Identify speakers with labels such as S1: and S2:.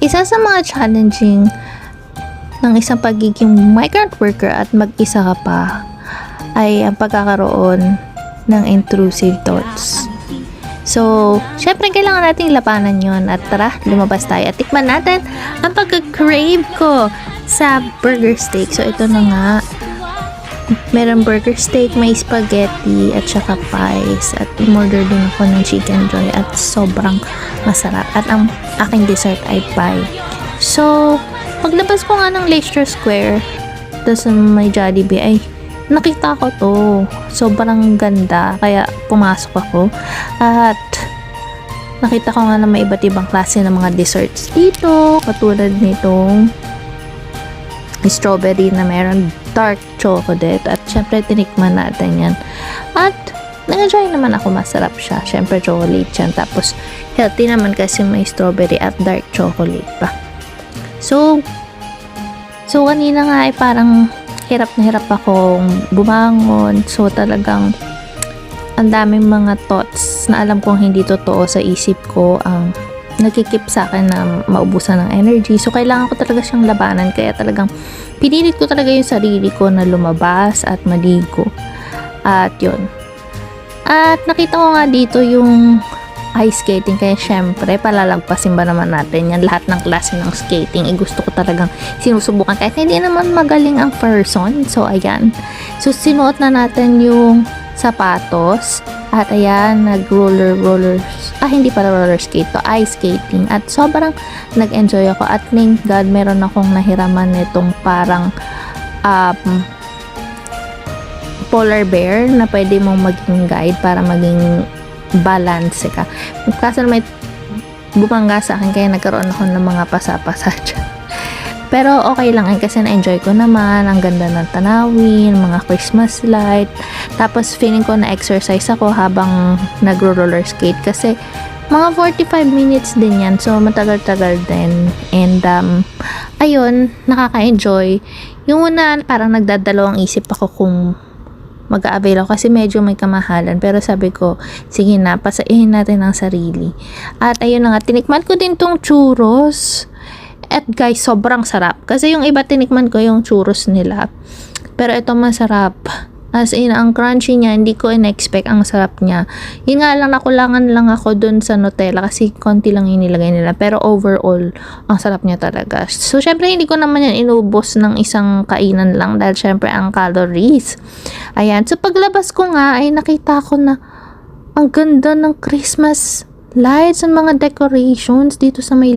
S1: Isa sa mga challenging ng isang pagiging migrant worker at mag-isa ka pa ay ang pagkakaroon ng intrusive thoughts. So, syempre kailangan nating labanan yon at tara, lumabas tayo at tikman natin ang pagka-crave ko sa burger steak. So, ito na nga. Meron burger steak, may spaghetti at saka pies at umorder din ako ng chicken joy at sobrang masarap at ang aking dessert ay pie. So, paglabas ko nga ng Leicester Square tapos may Jollibee ay nakita ko to. Sobrang ganda. Kaya pumasok ako. At nakita ko nga na may iba't ibang klase ng mga desserts dito. Katulad nitong strawberry na meron dark chocolate. At syempre tinikman natin yan. At nag-enjoy naman ako. Masarap siya. Syempre chocolate yan. Tapos healthy naman kasi may strawberry at dark chocolate pa. So kanina nga ay parang hirap na hirap akong bumangon. So, talagang ang daming mga thoughts na alam kong hindi totoo sa isip ko ang nagkikip sa akin na maubusan ng energy. So, kailangan ko talaga siyang labanan. Kaya talagang pinilit ko talaga yung sarili ko na lumabas at maligo. At yun. At nakita ko nga dito yung ice skating, kaya syempre palalagpasin ba naman natin yan, lahat ng klase ng skating gusto ko talagang sinusubukan kahit hindi naman magaling ang person. So ayan, so sinuot na natin yung sapatos at ayan, hindi pala roller skate to, ice skating at sobrang nag-enjoy ako at thank God meron akong nahiraman nitong parang polar bear na pwede mong maging guide para maging balance ka. Kaso may bumangga sa akin kaya nagkaroon ako ng mga pasa-pasa dyan. Pero okay lang kasi na-enjoy ko naman. Ang ganda ng tanawin, mga Christmas light. Tapos feeling ko na-exercise ako habang nagro-roller skate kasi mga 45 minutes din yan. So matagal-tagal din. And ayun, nakaka-enjoy. Yung una parang nagdadalawang isip ako kung mag-a-avail ako kasi medyo may kamahalan, pero sabi ko sige na, pasaihin natin ang sarili. At ayun na nga, tinikman ko din tong churros at guys, sobrang sarap kasi yung iba tinikman ko yung churros nila, pero ito masarap. As in, ang crunchy niya, hindi ko in-expect ang sarap niya. Yun nga lang, nakulangan lang ako dun sa Nutella kasi konti lang yung nilagay nila. Pero overall, ang sarap niya talaga. So, syempre, hindi ko naman yan inubos ng isang kainan lang dahil syempre ang calories. Ayan. So, paglabas ko nga, ay nakita ko na ang ganda ng Christmas lights and mga decorations dito sa may